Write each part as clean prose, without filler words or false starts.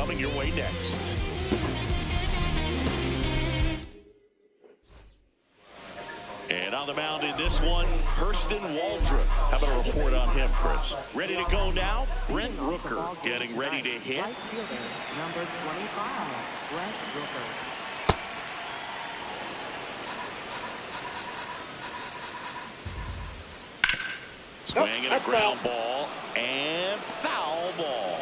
coming your way next. And on the mound in this one, Hurston Waldrop. How about a report on him, Chris? Ready to go now? Brent Rooker getting ready to hit. Right fielder, number 25, Brent Rooker. Swing and a ground ball and foul ball.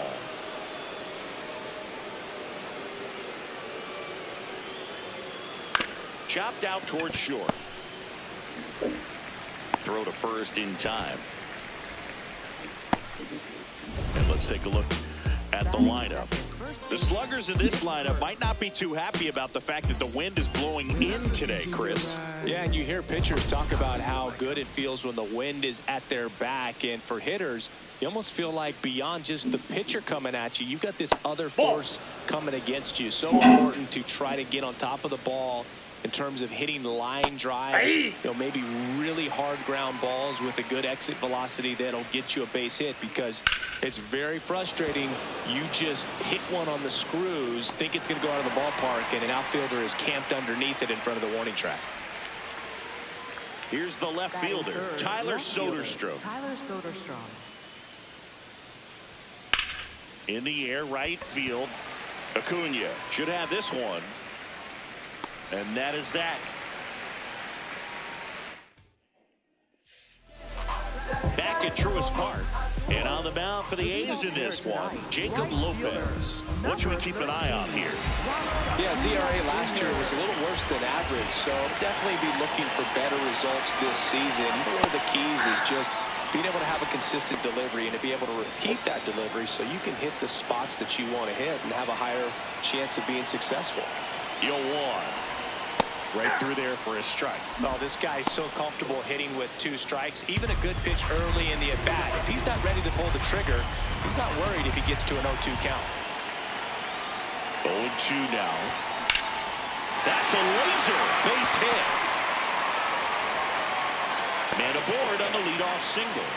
Chopped out towards short. Throw to first in time. And let's take a look at the lineup. The sluggers in this lineup might not be too happy about the fact that the wind is blowing in today, Chris. Yeah, and you hear pitchers talk about how good it feels when the wind is at their back. And for hitters, you almost feel like beyond just the pitcher coming at you, you've got this other force coming against you. So important to try to get on top of the ball in terms of hitting line drives, maybe really hard ground balls with a good exit velocity that'll get you a base hit, because it's very frustrating. You just hit one on the screws, think it's going to go out of the ballpark, and an outfielder is camped underneath it in front of the warning track. Here's the left fielder, Tyler Soderstrom. Tyler Soderstrom. In the air, right field. Acuna should have this one. And that is that. Back at Truist Park. And on the mound for the A's in this one, Jacob Lopez. What should we keep an eye on here? Yeah, ERA last year was a little worse than average, so definitely be looking for better results this season. One of the keys is just being able to have a consistent delivery and to be able to repeat that delivery so you can hit the spots that you want to hit and have a higher chance of being successful. 0-1. Right through there for a strike. Oh, this guy's so comfortable hitting with 2 strikes. Even a good pitch early in the at-bat. If he's not ready to pull the trigger, he's not worried if he gets to an 0-2 count. 0-2 now. That's a laser base hit. Man aboard on the leadoff single.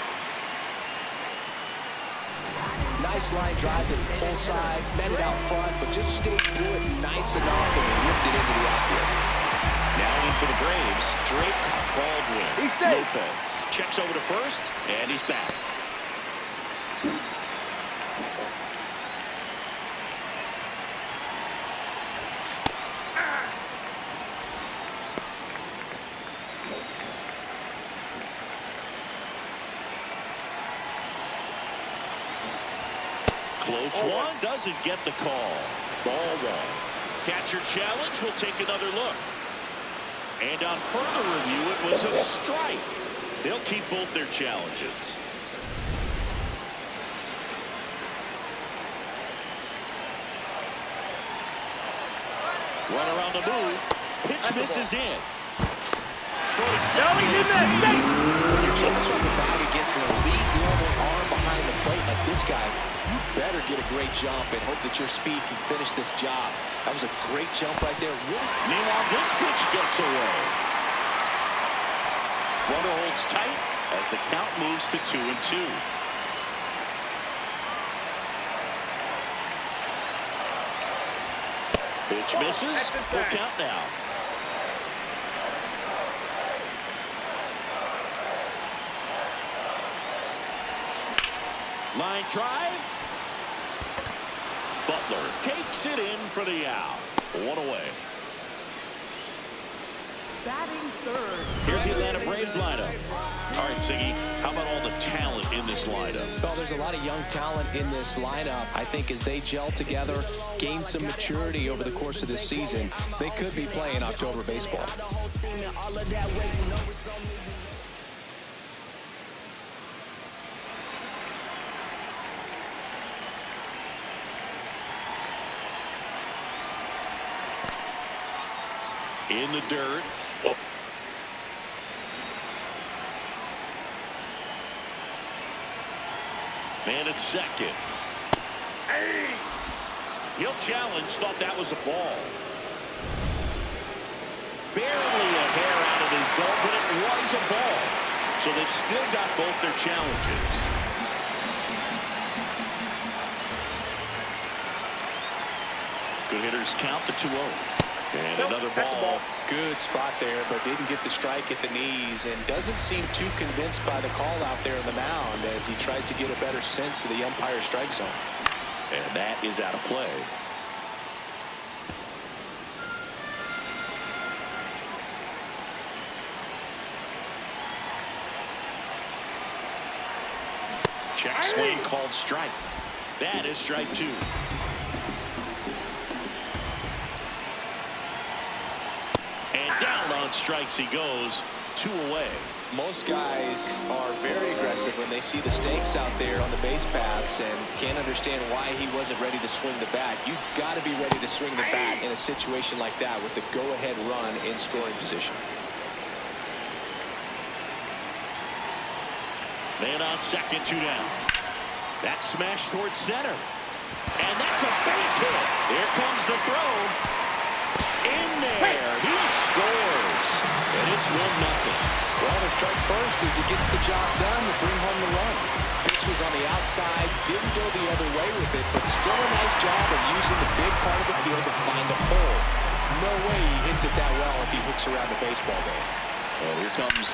Nice line drive to the pull side, met it out front, but just stayed through it nice enough and whipped it into the outfield. Now in for the Braves, Drake Baldwin. Lopez checks over to first, and he's back. Close one, doesn't get the call. Ball one. Catcher challenge, will take another look. And on further review, it was a strike. They'll keep both their challenges. Runner on the move. Pitch misses in. That's on the bag against an elite level arm behind the plate like this guy. You better get a great jump and hope that your speed can finish this job. That was a great jump right there. Meanwhile, this pitch gets away. Runner holds tight as the count moves to 2-2. Pitch misses. Full count now. Line drive. Butler takes it in for the out. 1 away. Batting third. Here's the Atlanta Braves lineup. All right, Siggy, how about all the talent in this lineup? Well, there's a lot of young talent in this lineup. I think as they gel together, gain some maturity over the course of this season, they could be playing October baseball. In the dirt. Man at second. He'll challenge. Thought that was a ball. Barely a hair out of the zone, but it was a ball. So they've still got both their challenges. hitters count the 2-0. And another ball. Good spot there, but didn't get the strike at the knees and doesn't seem too convinced by the call out there in the mound as he tried to get a better sense of the umpire's strike zone. And that is out of play. Check swing called strike. That is strike 2. And down on strikes he goes. 2 away. Most guys are very aggressive when they see the stakes out there on the base paths and can't understand why he wasn't ready to swing the bat. You've got to be ready to swing the bat in a situation like that with the go-ahead run in scoring position. Man on second, 2 down. That smash towards center. And that's a base hit. Here comes the throw. In there. He scores. And it's 1-0. Well, the strike first as he gets the job done to bring home the run. Pitch was on the outside, didn't go the other way with it, but still a nice job of using the big part of the field to find a hole. No way he hits it that well if he hooks around the baseball game. Well, here comes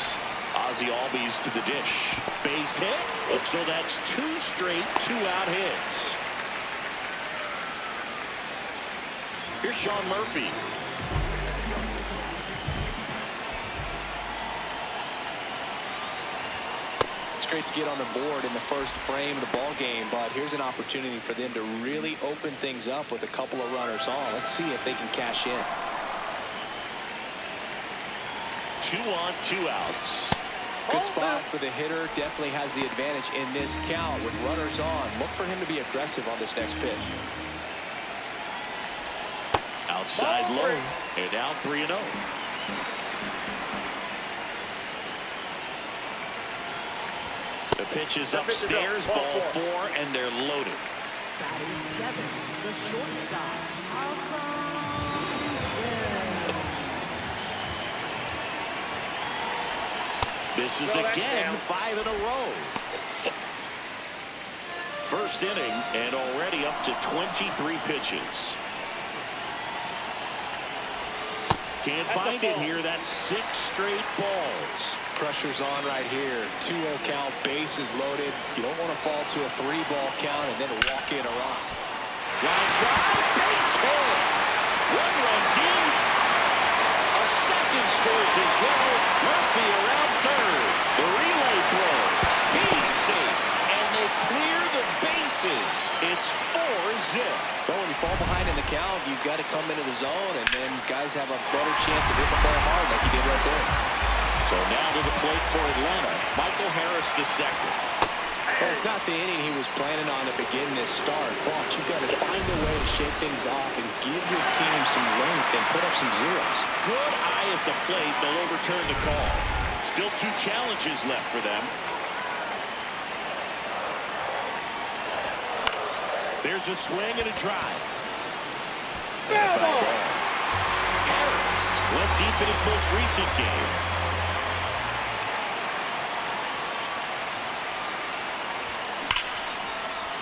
Ozzie Albies to the dish. Base hit. So that's 2 straight 2-out hits. Here's Sean Murphy. It's great to get on the board in the first frame of the ball game, but here's an opportunity for them to really open things up with a couple of runners on. Let's see if they can cash in. 2 on, 2 outs. Good spot for the hitter. Definitely has the advantage in this count with runners on. Look for him to be aggressive on this next pitch. Outside low. And down 3-0. The pitch is upstairs, ball 4, and they're loaded. Batting 7, the shortstop, This is again 5 in a row. First inning and already up to 23 pitches. Can't find it here. That's 6 straight balls. Pressure's on right here. 2-0 count, bases loaded. You don't want to fall to a 3-ball count and then walk in a run. Line drive, base hit. 1 runs in. A second scores as well. Murphy around third. The relay throw. He's safe. And they clear the bases. It's 4-zip. Well, when you fall behind in the count, you've got to come into the zone, and then guys have a better chance of hitting the ball hard like he did right there. So now to the plate for Atlanta, Michael Harris II. Well, it's not the inning he was planning on to begin this start, but you've got to find a way to shake things off and give your team some length and put up some zeros. Good eye at the plate. They'll overturn the call. Still 2 challenges left for them. There's a swing and a drive. Harris went deep in his most recent game.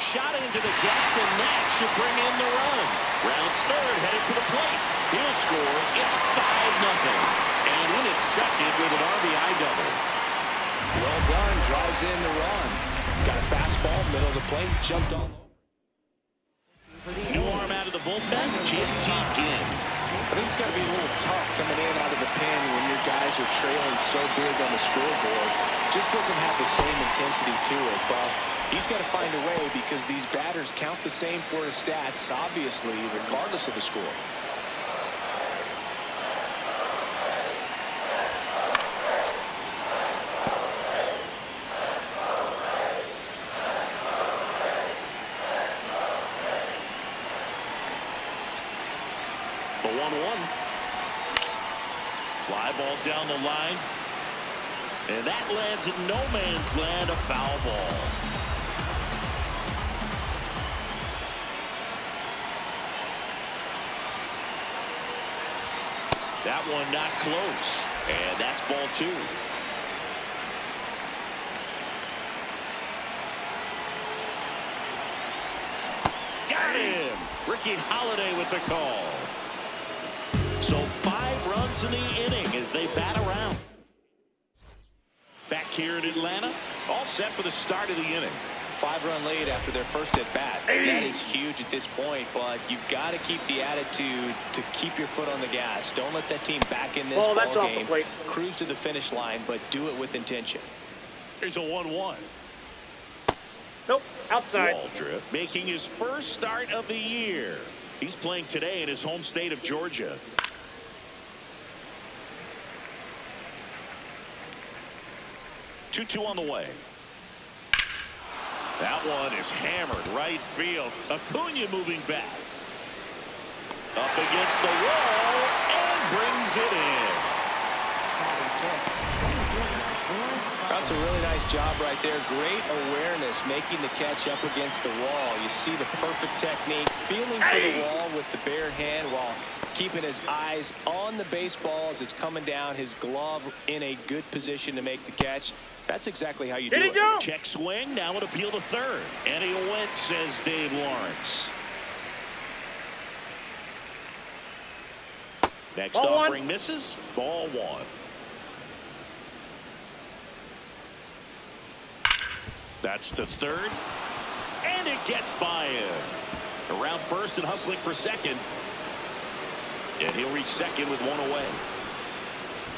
Shot into the gap, and that should bring in the run. Rounds third, headed for the plate. He'll score. It's 5-0. And in at second with an RBI double. Well done. Drives in the run. Got a fastball, middle of the plate, jumped on. New arm out of the bullpen, JT Ginn. I think it's got to be a little tough coming in out of the pen when your guys are trailing so big on the scoreboard. Just doesn't have the same intensity to it, but he's got to find a way because these batters count the same for his stats, obviously, regardless of the score. The 1-1. Fly ball down the line. And that lands in no man's land, a foul ball. That one not close. And that's ball 2. Got him. Ricky Holiday with the call. So 5 runs in the inning as they bat around. Back here in Atlanta, all set for the start of the inning. 5-run lead after their first at bat. That is huge at this point, but you've got to keep the attitude to keep your foot on the gas. Don't let that team back in this ball game. Cruise to the finish line, but do it with intention. Here's a 1-1. Nope, outside. Waldrop making his first start of the year. He's playing today in his home state of Georgia. Two on the way. That one is hammered right field. Acuna moving back. Up against the wall and brings it in. That's a really nice job right there. Great awareness making the catch up against the wall. You see the perfect technique, feeling for the wall with the bare hand while keeping his eyes on the baseball as it's coming down, his glove in a good position to make the catch. That's exactly how you do it. Check swing, now an appeal to third. And he went, says Dave Lawrence. Next Ball offering one. misses. Ball 1. That's to third. And it gets by him. Around first and hustling for second. And he'll reach second with 1 away.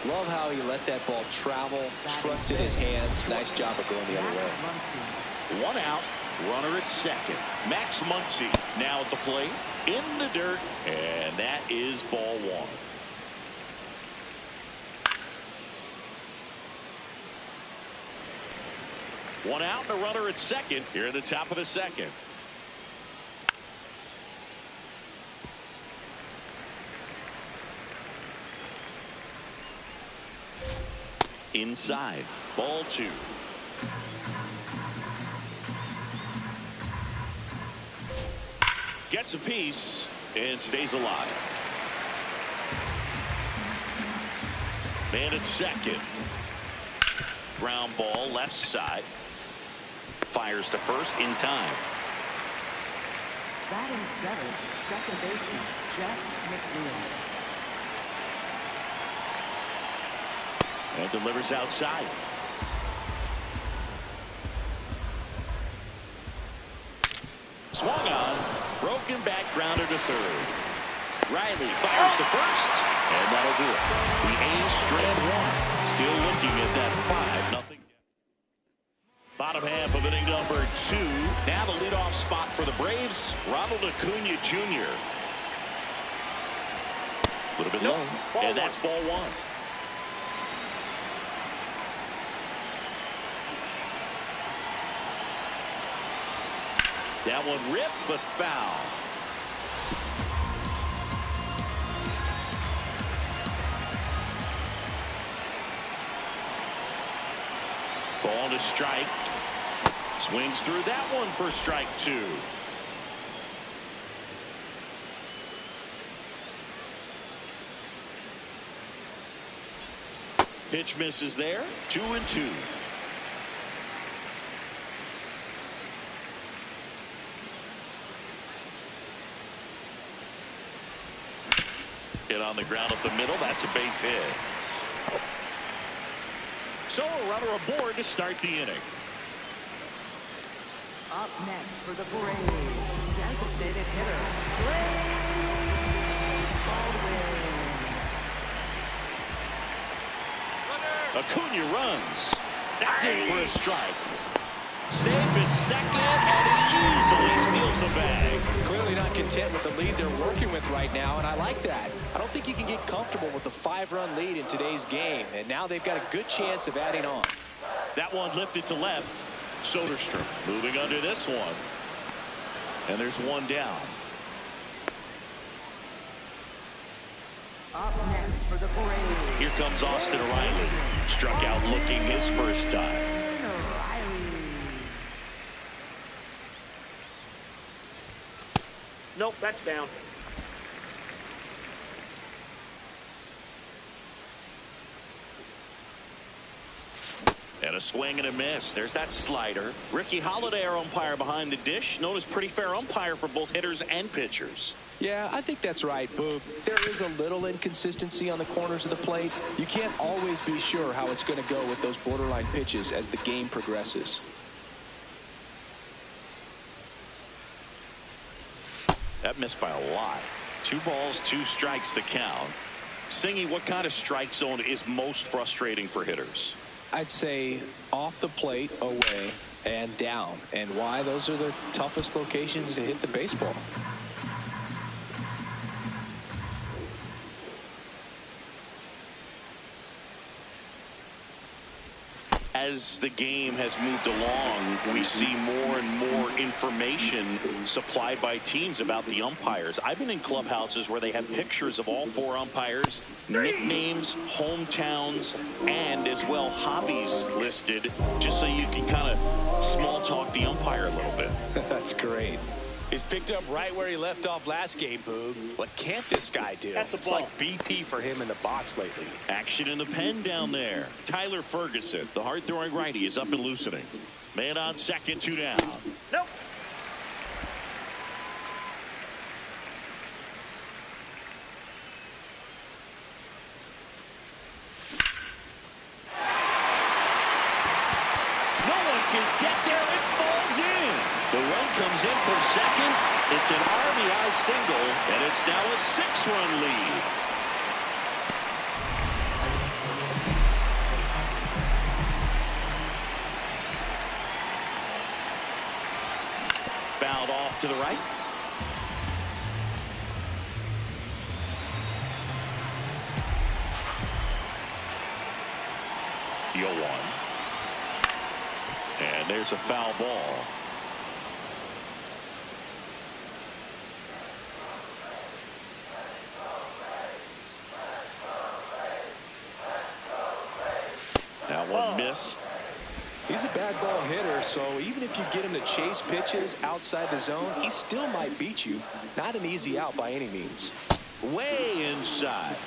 Love how he let that ball travel, trusted his hands. Nice job of going the other way. 1 out, runner at second. Max Muncy now at the plate, in the dirt, and that is ball 1. One out, and a runner at second here at the top of the second. Inside, ball 2. Gets a piece and stays alive. Man at second. Ground ball left side. Fires to first in time. Batting seventh, second baseman, Jeff McNeil. And delivers outside. Swung on. Broken back grounder to third. Riley fires to first. And that'll do it. The A's strand 1. Still looking at that 5-0. Bottom half of inning number 2. Now the leadoff spot for the Braves. Ronald Acuna Jr. A little bit low. And that's ball 1. That one ripped, but foul. Ball to strike. Swings through that one for strike 2. Pitch misses there. 2-2. Hit on the ground up the middle. That's a base hit. So a runner aboard to start the inning. Up next for the Braves, designated hitter, Braves Baldwin. Acuna runs. That's in for a strike. Safe at second, and he easily steals the bag. Clearly not content with the lead they're working with right now, and I like that. I don't think you can get comfortable with a 5-run lead in today's game, and now they've got a good chance of adding on. That one lifted to left. Soderstrom moving under this one. And there's one down. Up next for the Braves. Here comes Austin Riley. Struck out looking his first time. Nope, that's down. And a swing and a miss. There's that slider. Ricky Holiday, our umpire behind the dish, known as pretty fair umpire for both hitters and pitchers. Yeah, I think that's right, Boog. There is a little inconsistency on the corners of the plate. You can't always be sure how it's going to go with those borderline pitches as the game progresses. That missed by a lot. 2 balls, 2 strikes the count. Singy, what kind of strike zone is most frustrating for hitters? I'd say off the plate, away, and down. And why? Those are the toughest locations to hit the baseball. As the game has moved along, we see more and more information supplied by teams about the umpires. I've been in clubhouses where they have pictures of all 4 umpires, nicknames, hometowns, and as well hobbies listed, just so you can kind of small talk the umpire a little bit. That's great. He's picked up right where he left off last game, Boog. What can't this guy do? That's a it's ball. like BP for him in the box lately. Action in the pen down there. Tyler Ferguson, the hard-throwing righty, is up and loosening. Man on second, 2 down. Nope. No one can get there. It falls in. The run comes in from second. It's an RBI single, and it's now a 6-run lead. Fouled off to the right. The 0-1. And there's a foul ball. That one missed. He's a bad ball hitter, so even if you get him to chase pitches outside the zone, he still might beat you. Not an easy out by any means. Way inside.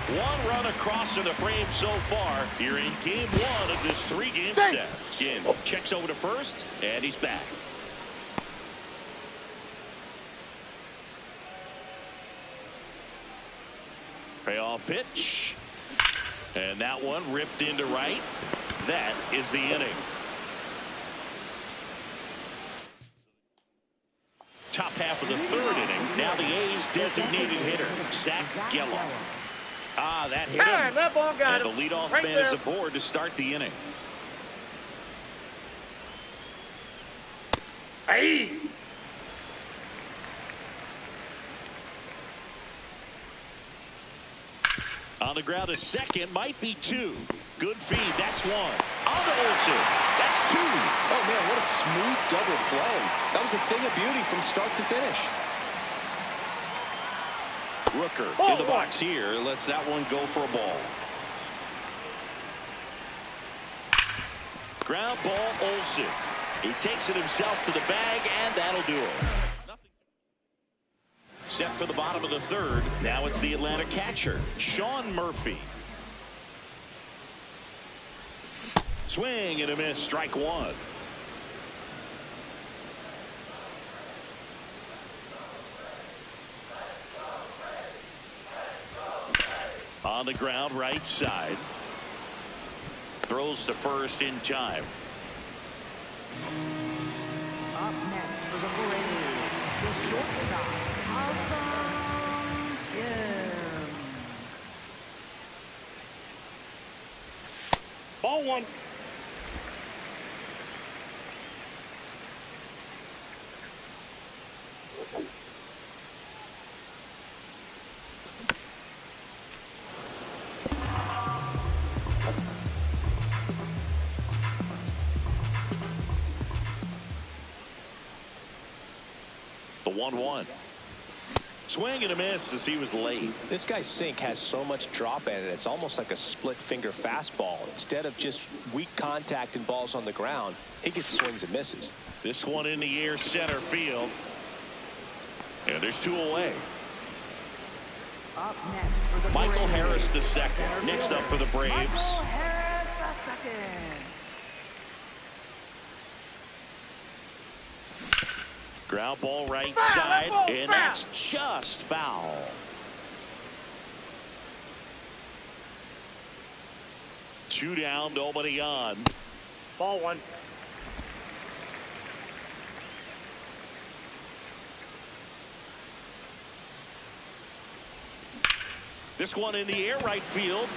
One run across in the frame so far here in game 1 of this 3-game set. Again, checks over to first, and he's back. Payoff pitch. And that one ripped into right. That is the inning. Top half of the 3rd inning. Now the A's designated hitter, Zach Gallo. Ah, that hit him. That ball got And him. the leadoff Right man there. is aboard to start the inning. Hey. On the ground, a second, might be 2. Good feed, that's 1. On to Olsen, that's 2. Oh, man, what a smooth double play. That was a thing of beauty from start to finish. Rooker in the box here, lets that one go for a ball. Ground ball, Olsen. He takes it himself to the bag, and that'll do it. Set for the bottom of the 3rd. Now it's the Atlanta catcher, Sean Murphy. Swing and a miss, strike 1. On the ground, right side. Throws to first in time. Up next for the Braves, the shortstop, Alphonse Jim. Ball 1. The 1-1. Swing and a miss as he was late. This guy's sink has so much drop in it. It's almost like a split finger fastball. Instead of just weak contact and balls on the ground, he gets swings and misses. This one in the air, center field. And there's 2 away. Up next for the Michael Braves. Harris the second. Next up for the Braves. Michael Harris the second. Ground ball right side, and that's just foul. Two down, nobody on. Ball 1. This one in the air right field.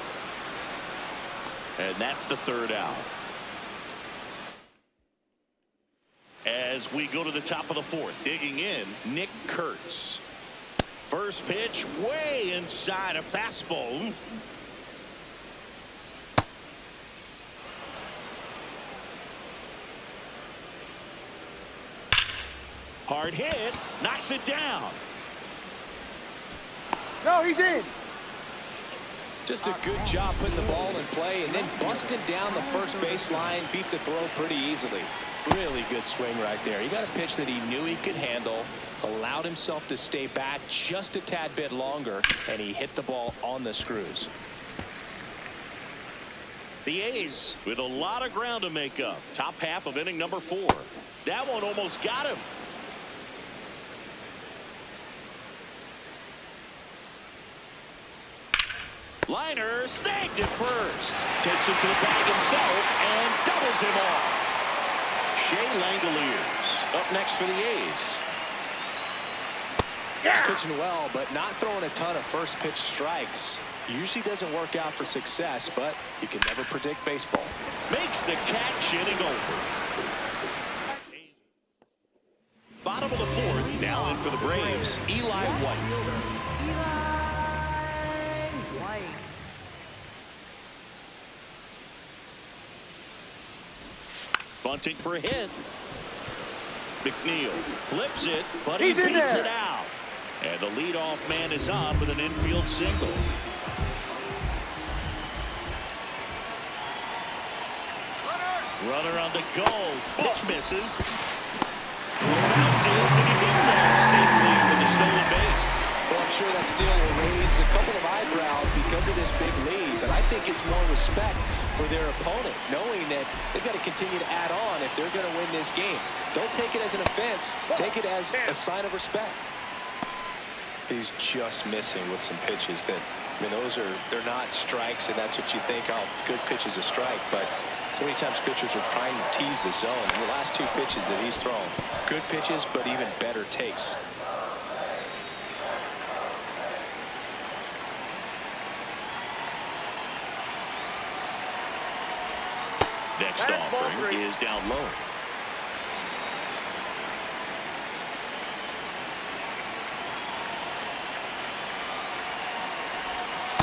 And that's the 3rd out. As we go to the top of the 4th, digging in, Nick Kurtz. First pitch way inside, a fastball. Hard hit, knocks it down. No, he's in. Just a good job putting the ball in play and then busting down the first baseline, beat the throw pretty easily. Really good swing right there. He got a pitch that he knew he could handle, allowed himself to stay back just a tad bit longer, and he hit the ball on the screws. The A's with a lot of ground to make up. Top half of inning number 4. That one almost got him. Liner snagged at first. Takes it to the bag himself and doubles him off. Shea Langoliers up next for the A's. He's pitching well, but not throwing a ton of first pitch strikes. Usually doesn't work out for success, but you can never predict baseball. Makes the catch, inning over. Bottom of the 4th, now in for the Braves, Eli White. Bunting for a hit. McNeil flips it, but he beats it out. And the leadoff man is on with an infield single. Runner on the goal. Pitch misses. Bounces, and he's in there safely with the stolen base. Well, I'm sure that steal will raise a couple of eyebrows because of this big lead, but I think it's more respect for their opponent, knowing that they've got to continue to add on if they're going to win this game. Don't take it as an offense. Take it as a sign of respect. He's just missing with some pitches that, I mean, they're not strikes, and that's what you think, oh, good pitch is a strike, but so many times pitchers are trying to tease the zone. In the last 2 pitches that he's thrown, good pitches, but even better takes. Next offering is down low.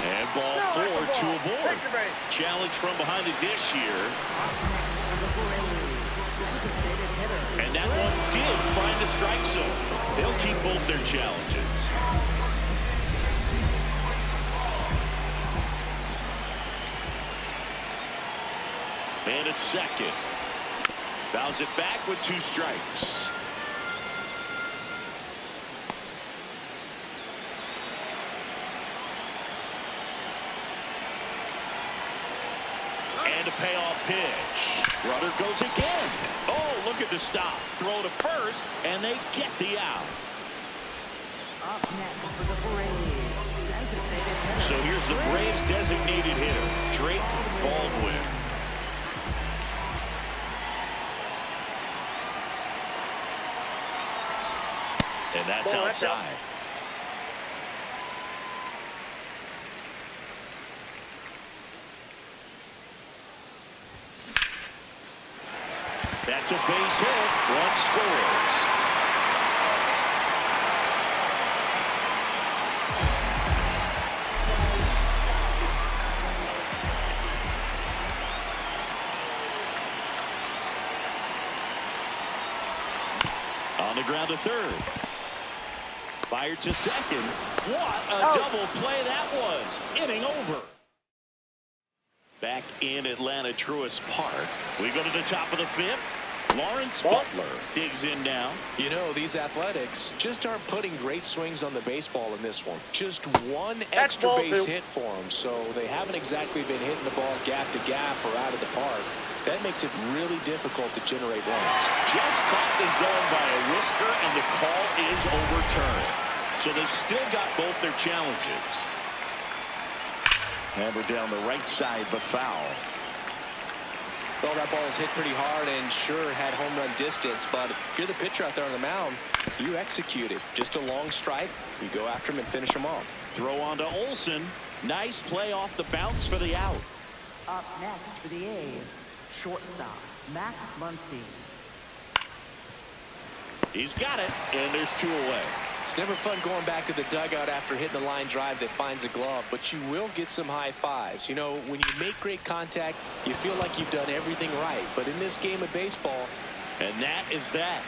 And ball 4, 2 aboard. Challenge from behind the dish here. And that one did find the strike zone. They'll keep both their challenges. And it's second. Bounce it back with 2 strikes. And a payoff pitch. Runner goes again. Oh, look at the stop. Throw to first, and they get the out. Up next for the Braves. Designated hitter. So here's the Braves' designated hitter, Drake Baldwin. And that's outside. That's a base hit. One scores. On the ground to third. Fired to second. What a double play that was. Inning over. Back in Atlanta Truist Park. We go to the top of the 5th. Lawrence Butler digs in now. You know, these Athletics just aren't putting great swings on the baseball in this one. Just one extra base hit for them, so they haven't exactly been hitting the ball gap to gap or out of the park. That makes it really difficult to generate runs. Just caught the zone by a whisker, and the call is overturned. So they've still got both their challenges. Hammered down the right side, but foul. Well, that ball was hit pretty hard and sure had home run distance, but if you're the pitcher out there on the mound, you execute it. Just a long strike, you go after him and finish him off. Throw on to Olson. Nice play off the bounce for the out. Up next for the A's, shortstop, Max Muncy. He's got it, and there's 2 away. It's never fun going back to the dugout after hitting a line drive that finds a glove, but you will get some high fives. You know, when you make great contact, you feel like you've done everything right. But in this game of baseball, and that is that.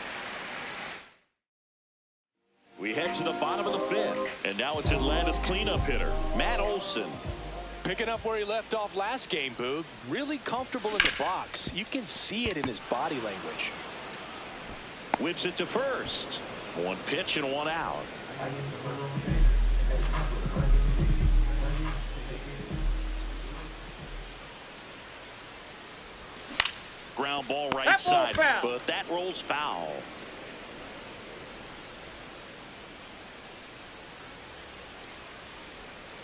We head to the bottom of the 5th, and now it's Atlanta's cleanup hitter, Matt Olson. Picking up where he left off last game, Boog. Really comfortable in the box. You can see it in his body language. Whips it to first. 1 pitch and 1 out. Ground ball right side, but that rolls foul.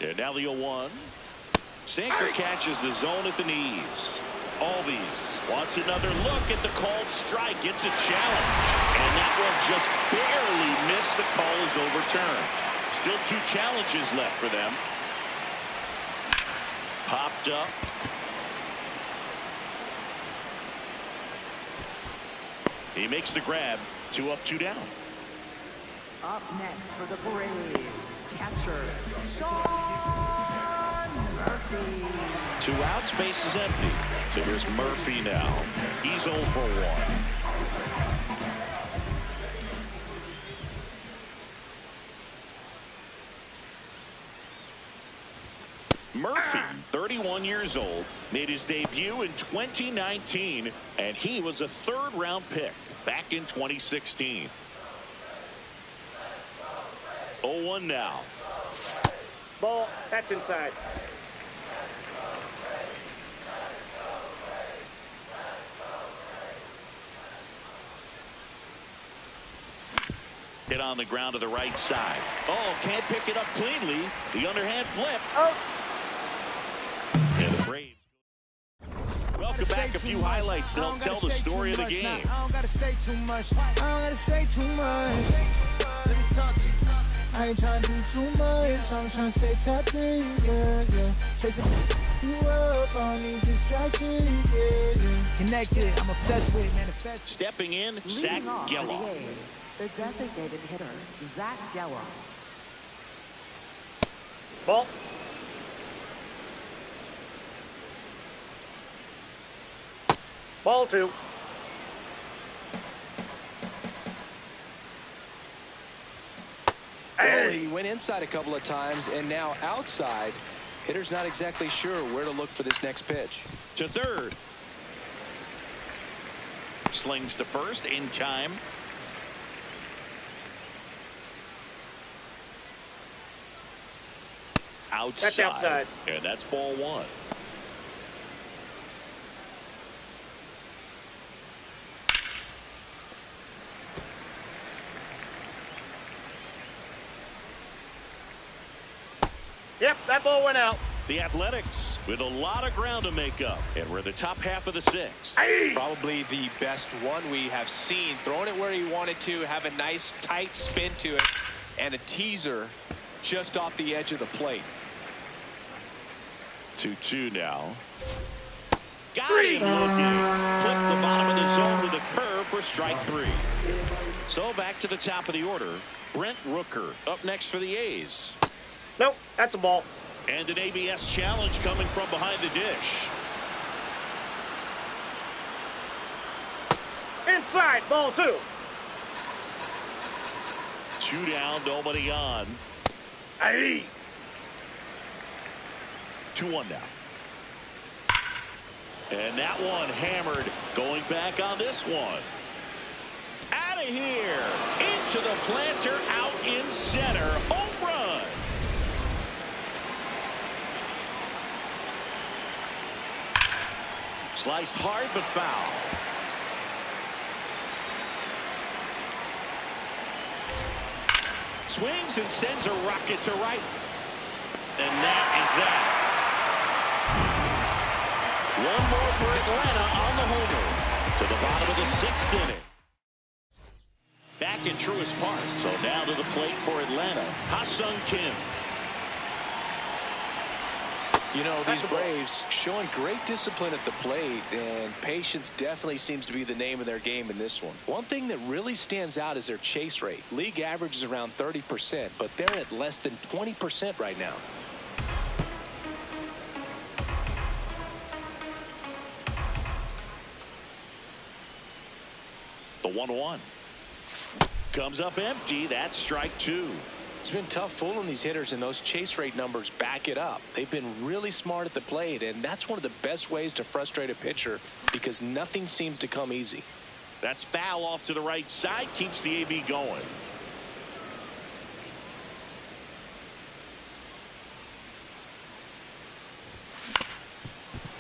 And now the 0-1. Sinker catches the zone at the knees. Albies wants another look at the called strike. Gets a challenge. And that one just barely missed. The call is overturned. Still 2 challenges left for them. Popped up. He makes the grab. 2 up, 2 down. Up next for the Braves, catcher, Sean Murphy. 2 outs, base is empty. So here's Murphy now. He's 0 for 1. Murphy, 31 years old, made his debut in 2019, and he was a 3rd-round pick back in 2016. 0-1 now. Ball, that's inside. Hit on the ground to the right side. Oh, can't pick it up cleanly. The underhand flip. Oh. And the Braves. Welcome back. A few highlights that'll tell the story of the game. I don't gotta say too much. I don't gotta say too much. Let me talk to you. I ain't trying to do too much. I'm trying to stay tapped in. Yeah. Chasing you up. I don't need distractions. Yeah. Connected. I'm obsessed with manifest. Stepping in, Zach Leading off for the Gelof. A's, the designated hitter, Zach Gelof. Ball. Ball 2. Well, he went inside a couple of times, and now outside. Hitter's not exactly sure where to look for this next pitch. To third. Slings to first in time. Outside. That's outside. And that's ball 1. Yep, that ball went out. The Athletics with a lot of ground to make up, and we're the top half of the 6th. Probably the best one we have seen. Throwing it where he wanted to, have a nice tight spin to it, and a teaser just off the edge of the plate. 2-2 now. Got him looking. Clipped the bottom of the zone with a curve for strike 3. So back to the top of the order. Brent Rooker up next for the A's. Nope, that's a ball. And an ABS challenge coming from behind the dish. Inside, ball 2. 2 down, nobody on. Aye. 2-1 now. And that one hammered. Going back on this one. Out of here. Into the planter. Out in center. Home run. Sliced hard but foul. Swings and sends a rocket to right. And that is that. One more for Atlanta on the homer. To the bottom of the 6th inning. Back in Truist Park. So now to the plate for Atlanta. Ha-Sung Kim. You know, these Braves showing great discipline at the plate, and patience definitely seems to be the name of their game in this one. One thing that really stands out is their chase rate. League average is around 30%, but they're at less than 20% right now. The 1-1. Comes up empty. That's strike 2. It's been tough fooling these hitters, and those chase rate numbers back it up. They've been really smart at the plate, and that's one of the best ways to frustrate a pitcher because nothing seems to come easy. That's foul off to the right side. Keeps the AB going.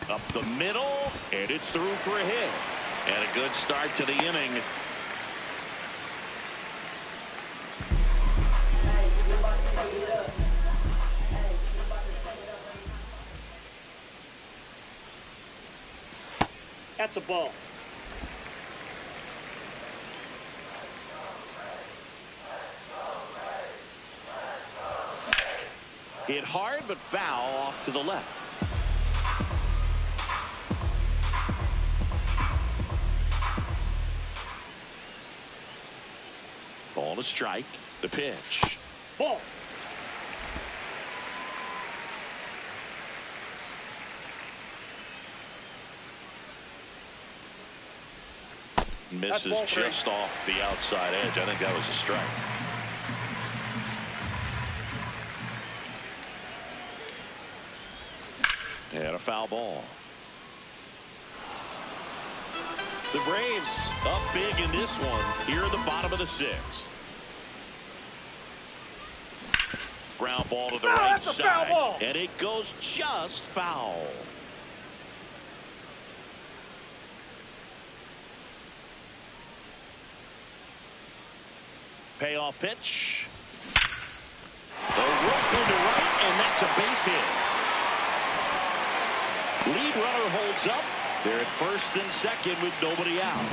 Up the middle, and it's through for a hit. And a good start to the inning. That's a ball. Hit hard, but foul off to the left. Ball to strike. The pitch. Ball. Misses just off the outside edge. I think that was a strike. And a foul ball. The Braves up big in this one here at the bottom of the 6th. Ground ball to the right side. And it goes just foul. Payoff pitch. The rope into right, and that's a base hit. Lead runner holds up. They're at first and second with nobody out.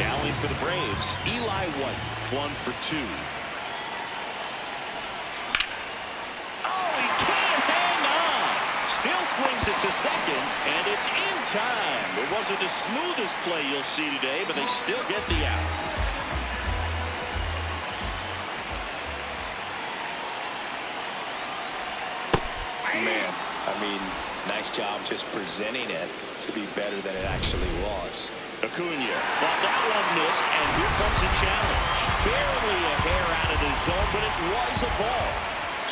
Now in for the Braves, Eli White, 1 for 2. Oh, he can't hang on. Still swings it to second, and it's in time. It wasn't the smoothest play you'll see today, but they still get the out. Man, I mean, nice job just presenting it to be better than it actually was. Acuna thought that one missed, and here comes a challenge. Barely a hair out of the zone, but it was a ball.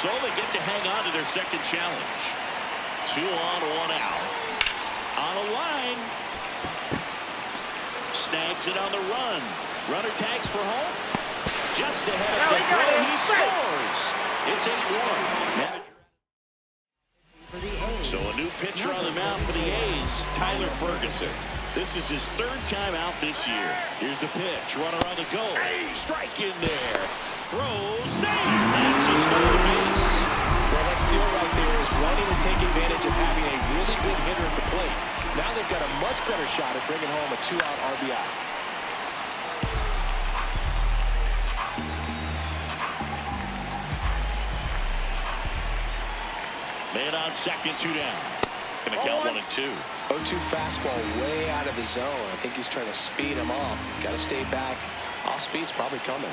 So they get to hang on to their second challenge. 2 on, 1 out. On a line. Snags it on the run. Runner tags for home. Just ahead of the goal, he scores. It's 8-1. So a new pitcher on the mound for the A's, Tyler Ferguson. This is his 3rd time out this year. Here's the pitch. Runner on the go. Strike in there. Throw. Save. That's a stolen base. Well, that steal right there is wanting to take advantage of having a really good hitter at the plate. Now they've got a much better shot at bringing home a 2-out RBI. Man on second, 2 down. Gonna count 1 and 2. 0-2 fastball way out of the zone. I think he's trying to speed him off. Got to stay back. Off speed's probably coming.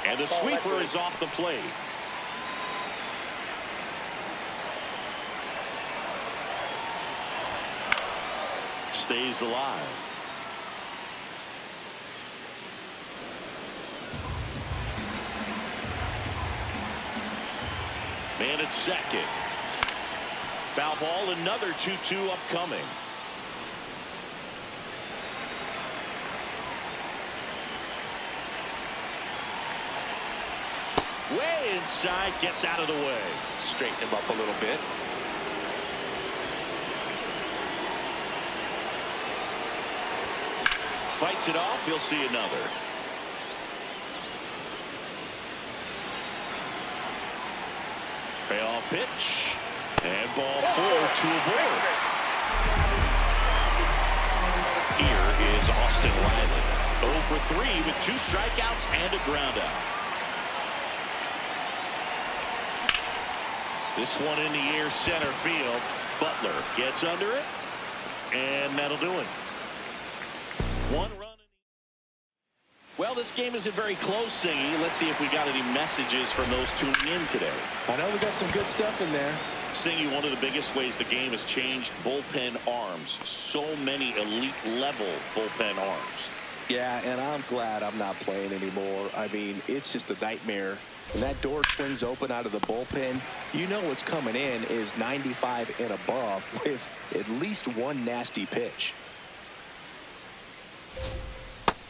And the sweeper is off the plate. Stays alive. Man at second. Foul ball, another 2-2 upcoming. Way inside, gets out of the way. Straighten him up a little bit. Fights it off. He'll see another. Payoff pitch. And ball 4 to a board. Here is Austin Riley. 0 for 3 with 2 strikeouts and a ground out. This one in the air, center field. Butler gets under it, and that'll do it. 1 run. Well, this game isn't very close, Singy. Let's see if we got any messages from those tuning in today. I know we got some good stuff in there. Singy, one of the biggest ways the game has changed, bullpen arms. So many elite level bullpen arms. Yeah, and I'm glad I'm not playing anymore. I mean, it's just a nightmare. When that door swings open out of the bullpen, you know what's coming in is 95 and above with at least one nasty pitch.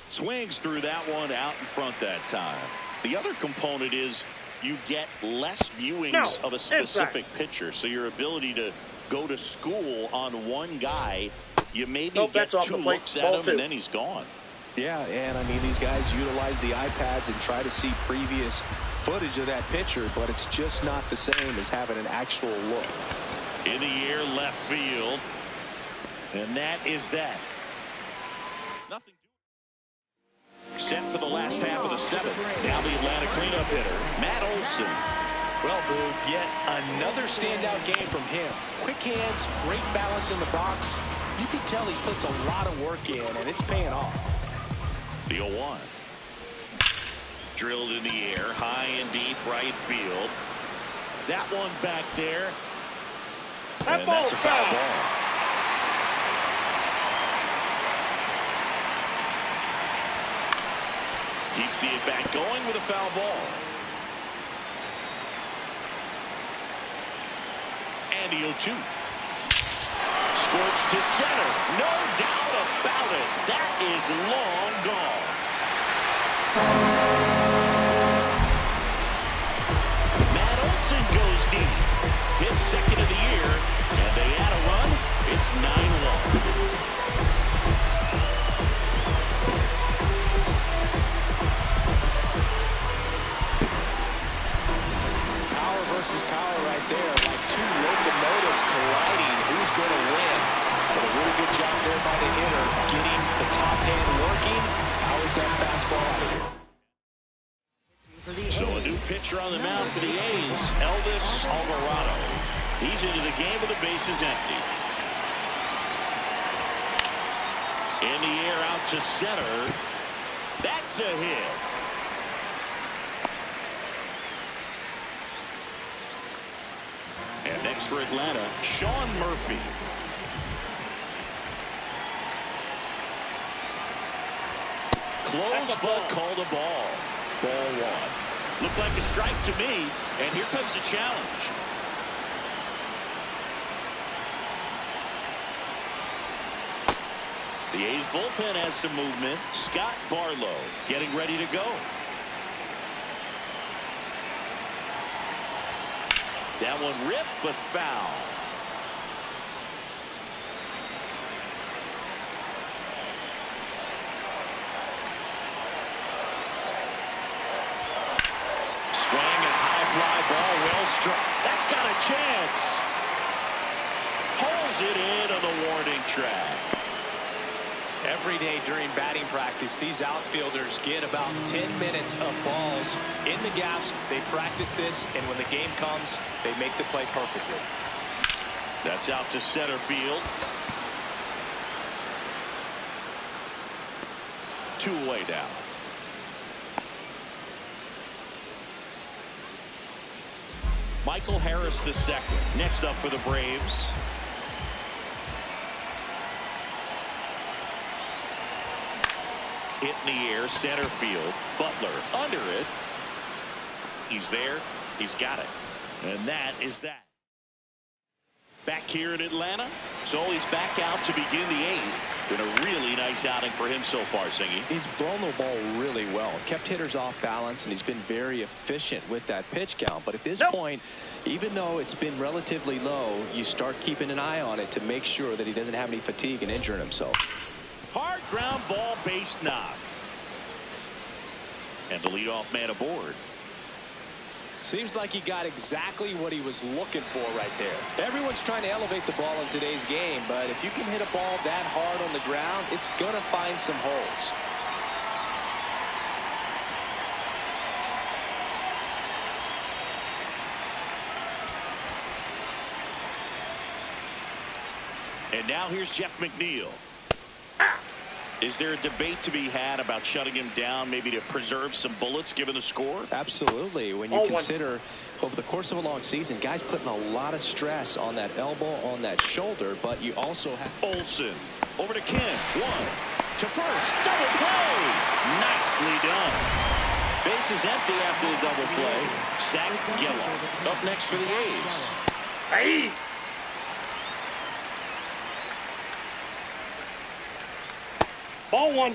Swings through that one, out in front that time. The other component is you get less viewings of a specific pitcher, so your ability to go to school on one guy, you maybe get 2 looks at him and then he's gone. Yeah, and I mean, these guys utilize the iPads and try to see previous footage of that pitcher, but it's just not the same as having an actual look. In the air, left field, and that is that. Nothing. Set for the last half of the 7th. Now the Atlanta cleanup hitter, Matt Olson. Well, Boog, yet another standout game from him. Quick hands, great balance in the box. You can tell he puts a lot of work in, and it's paying off. The 0-1. Drilled in the air, high and deep, right field. That one back there. And that's a foul ball. Keeps the at-bat going with a foul ball. And the 0-2. Scorched to center. No doubt about it. That is long gone. Matt Olson goes deep. His 2nd of the year. And they add a run. It's 9-1. Versus power right there, like 2 locomotives colliding. Who's going to win? But a really good job there by the hitter, getting the top hand working. Powers that fastball out of here. So a new pitcher on the mound for the A's, Elvis Alvarado. He's into the game with the bases empty. In the air, out to center. That's a hit. And next for Atlanta, Sean Murphy. Close but called a ball. Ball 1. Looked like a strike to me, and here comes the challenge. The A's bullpen has some movement. Scott Barlow getting ready to go. That one ripped, but foul. Swing and high fly ball, well struck. That's got a chance. Pulls it in on the warning track. Every day during batting practice, these outfielders get about 10 minutes of balls in the gaps. They practice this, and when the game comes, they make the play perfectly. That's out to center field. 2 away now. Michael Harris II next up for the Braves. Hit in the air, center field. Butler under it. He's there. He's got it. And that is that. Back here in Atlanta. So he's back out to begin the 8th. Been a really nice outing for him so far, Singy. He's blown the ball really well. Kept hitters off balance, and he's been very efficient with that pitch count. But at this point, even though it's been relatively low, you start keeping an eye on it to make sure that he doesn't have any fatigue and injuring himself. Hard ground ball, base knock. And the leadoff man aboard. Seems like he got exactly what he was looking for right there. Everyone's trying to elevate the ball in today's game, but if you can hit a ball that hard on the ground, it's going to find some holes. And now here's Jeff McNeil. Is there a debate to be had about shutting him down, maybe to preserve some bullets given the score? Absolutely. When you consider over the course of a long season, guys putting a lot of stress on that elbow, on that shoulder, but you also have Olsen over to Kim. 1 to first. Double play. Nicely done. Base is empty after the double play. Zach Gallo up next for the A's. Hey! Ball 1.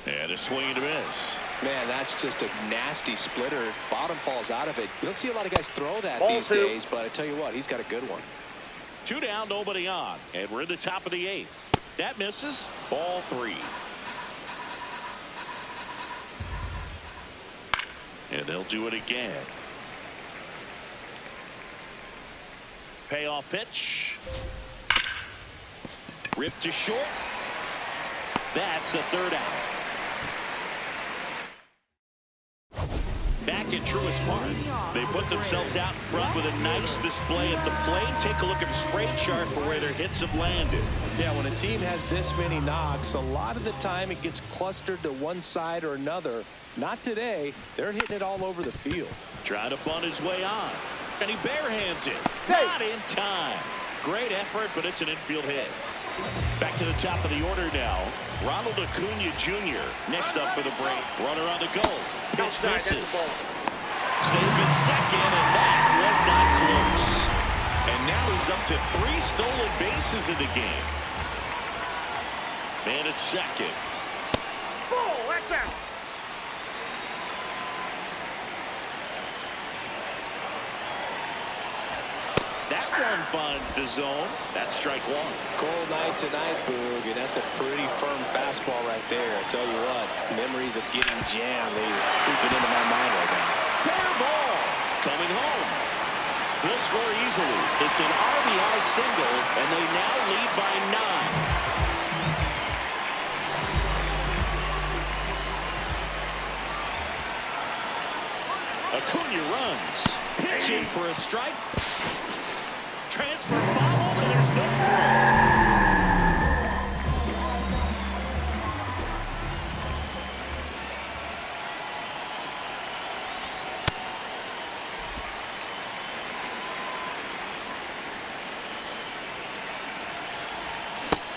And a swing and a miss. Man, that's just a nasty splitter. Bottom falls out of it. You don't see a lot of guys throw that Ball these 2. days, but I tell you what, he's got a good one. 2 down, nobody on. And we're in the top of the 8th. That misses. Ball 3. And they'll do it again. Payoff pitch. Ripped to short. That's the 3rd out. Back at Truist Park, they put themselves out in front with a nice display at the plate. Take a look at the spray chart for where their hits have landed. Yeah, when a team has this many knocks, a lot of the time it gets clustered to one side or another. Not today. They're hitting it all over the field. Trying to bunt his way on. And he barehands it. Not in time. Great effort, but it's an infield hit. Back to the top of the order now. Ronald Acuna Jr. next up for the break. Runner on the go. Pitch misses. Safe at second, and that was not close. And now he's up to 3 stolen bases in the game. Man at second. Ball, that's out. That one finds the zone. That's strike 1. Cold night tonight, Boog, and that's a pretty firm fastball right there. I tell you what, memories of getting jammed, they creeping into my mind right now. Fair ball. Coming home. They'll score easily. It's an RBI single, and they now lead by 9. Acuna runs. Pitching for a strike. Transfer foul, and there's no throw.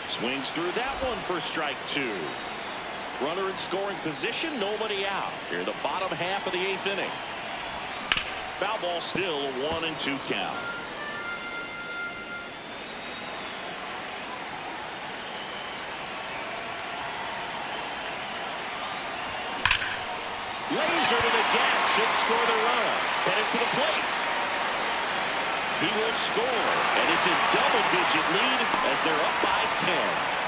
Swings through that one for strike 2. Runner in scoring position, nobody out. Here in the bottom half of the 8th inning. Foul ball still a 1-2 count. Laser to the gap, should score the run. Headed for the plate. He will score, and it's a double-digit lead as they're up by 10.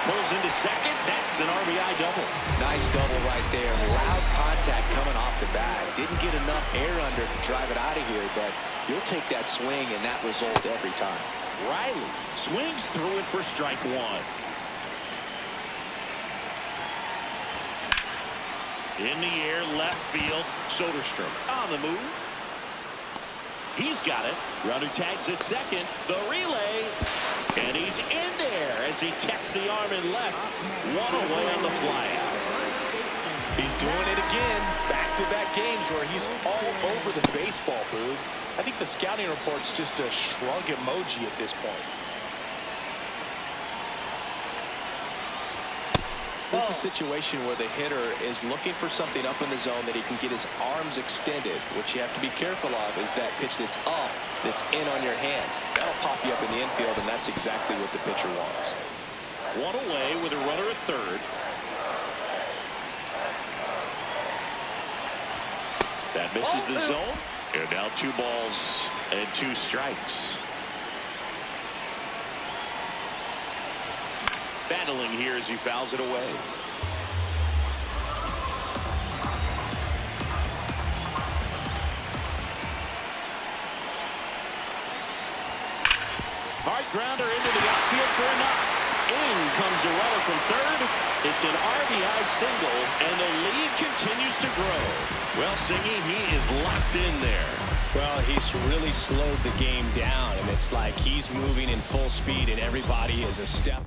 Pulls into second. That's an RBI double. Nice double right there. Loud contact coming off the bat. Didn't get enough air under to drive it out of here, but you'll take that swing and that result every time. Riley swings through it for strike 1. In the air, left field. Soderstrom on the move. He's got it. Runner tags at second. The relay. And he's in there as he tests the arm in left. One away on the fly out. He's doing it again. Back-to-back games where he's all over the baseball, Boog. I think the scouting report's just a shrug emoji at this point. This is a situation where the hitter is looking for something up in the zone that he can get his arms extended. What you have to be careful of is that pitch that's up, that's in on your hands. That'll pop you up in the infield, and that's exactly what the pitcher wants. One away with a runner at third. That misses the zone. And now 2 balls and 2 strikes. Battling here as he fouls it away. Hard grounder into the outfield for a knock. In comes the runner from third. It's an RBI single, and the lead continues to grow. Well, Singy, he is locked in there. Well, he's really slowed the game down, and it's like he's moving in full speed, and everybody is a step.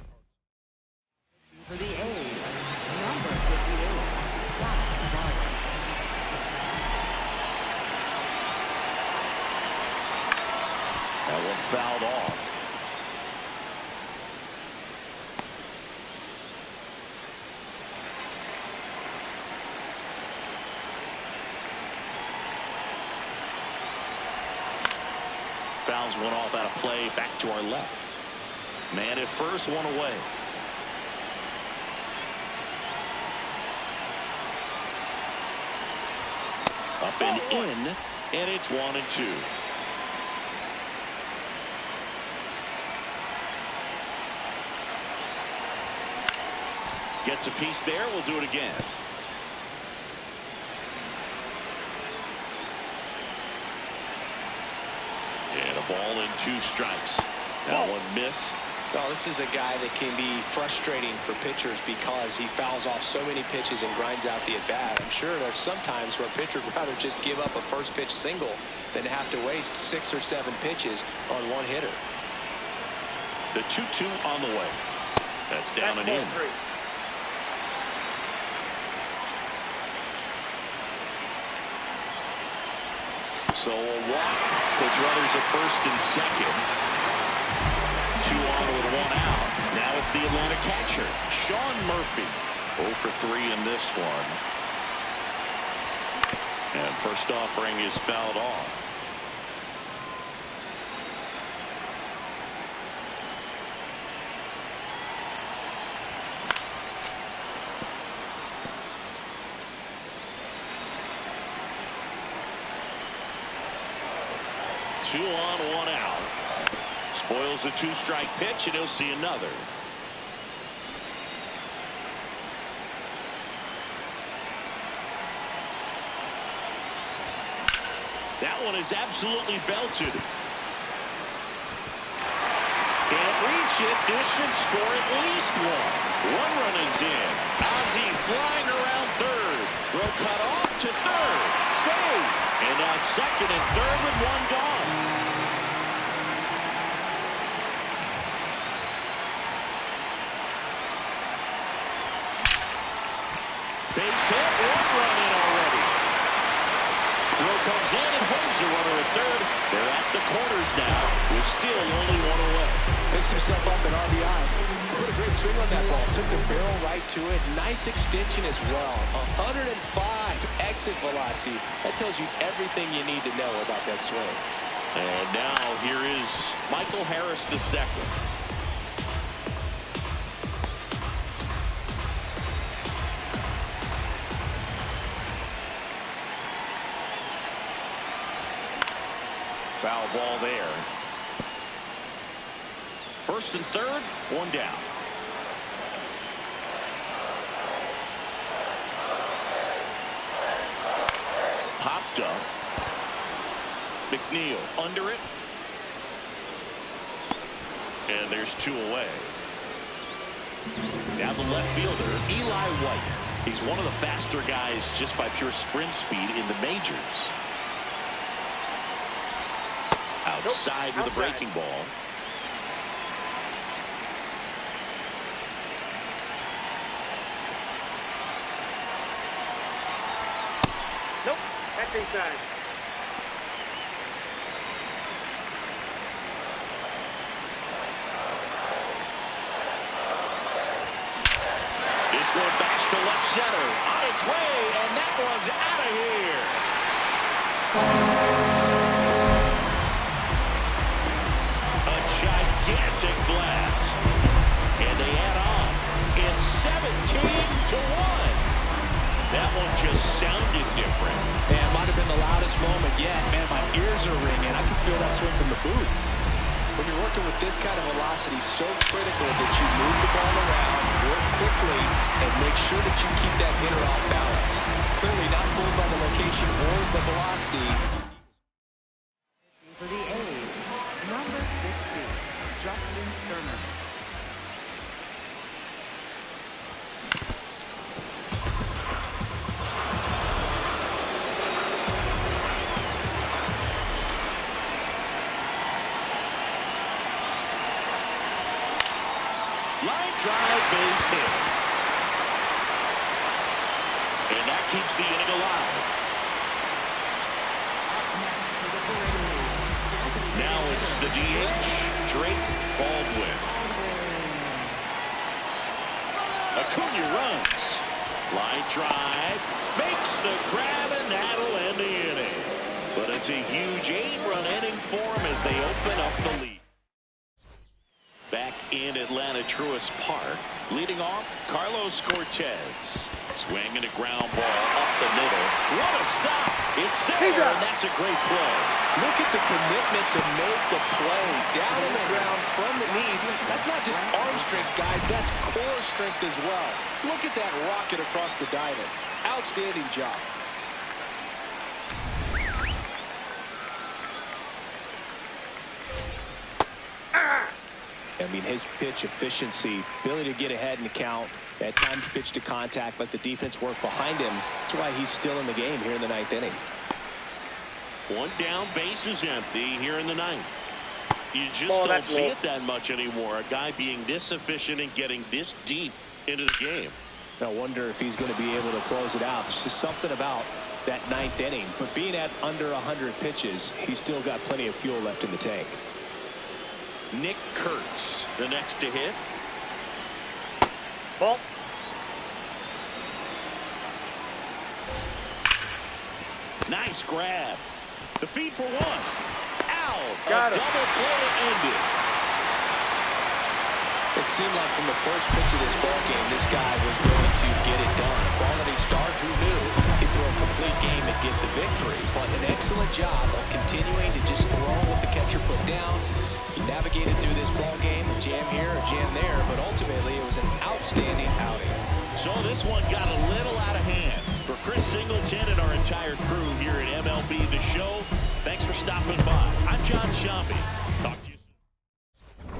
For the A's, number 58, Josh Garner. That one fouled off. Fouls one off out of play. Back to our left. Man at first, one away. Up and in, and it's 1-2. Gets a piece there. We'll do it again. And a ball and 2 strikes. That one missed. Well, this is a guy that can be frustrating for pitchers because he fouls off so many pitches and grinds out the at-bat. I'm sure there's some times where a pitcher would rather just give up a first pitch single than have to waste 6 or 7 pitches on one hitter. The 2-2 on the way. That's down and in. So a walk puts runners at first and second. 2 on with 1 out. Now it's the Atlanta catcher, Sean Murphy. 0 for 3 in this one. And first offering is fouled off. Two on, 1 out. Spoils the 2-strike pitch, and he'll see another. That one is absolutely belted. Can't reach it. This should score at least 1. 1 run is in. Ozzie flying around third. Throw cut off to third. Save. And now second and third with 1 gone. Base hit, 1 run in already. Throw comes in and holds the runner at third. They're at the corners now with still only 1 away. Picks himself up at RBI. Put a great swing on that ball. Took the barrel right to it. Nice extension as well. 105 exit velocity. That tells you everything you need to know about that swing. And now here is Michael Harris II. Foul ball there. First and third, 1 down. Popped up. McNeil under it. And there's 2 away. Now the left fielder, Eli White. He's one of the faster guys just by pure sprint speed in the majors. Outside with a breaking ball. Nope, that's inside. This one center, on its way, and that one's out of here. A gigantic blast. And they add on. It's 17-1. That one just sounded different. Man, might have been the loudest moment yet. Man, my ears are ringing. I can feel that swing from the booth. When you're working with this kind of velocity, so critical that you move the ball around, work quickly, and make sure that you keep that hitter off balance. Clearly not fooled by the location or the velocity. For the A's, number 60, Justin Turner. Line drive, base hit. And that keeps the inning alive. Now it's the DH, Drake Baldwin. Acuna runs. Line drive, makes the grab, and that'll end the inning. But it's a huge 8-run inning for him as they open up the lead. Back in Atlanta Truist Park, leading off, Carlos Cortez. Swinging a ground ball up the middle. What a stop! It's there, and that's a great play. Look at the commitment to make the play. Down on the ground from the knees. That's not just arm strength, guys. That's core strength as well. Look at that rocket across the diamond. Outstanding job. I mean, his pitch efficiency, ability to get ahead in the count, at times pitch to contact, let the defense work behind him. That's why he's still in the game here in the 9th inning. One down, base is empty here in the 9th. You just don't see it that much anymore. A guy being this efficient and getting this deep into the game. I wonder if he's going to be able to close it out. There's just something about that 9th inning. But being at under 100 pitches, he's still got plenty of fuel left in the tank. Nick Kurtz, the next to hit. Ball. Nice grab. The feed for one. Out. Got it. Double play ended. It seemed like from the first pitch of this ball game, this guy was going to get it done. A quality start, who knew? He'd throw a complete game and get the victory. But an excellent job of continuing to just throw what the catcher put down. He navigated through this ball game, a jam here, a jam there, but ultimately it was an outstanding outing. So this one got a little out of hand. For Chris Singleton and our entire crew here at MLB The Show, thanks for stopping by. I'm John Sciambi. Talk to you soon.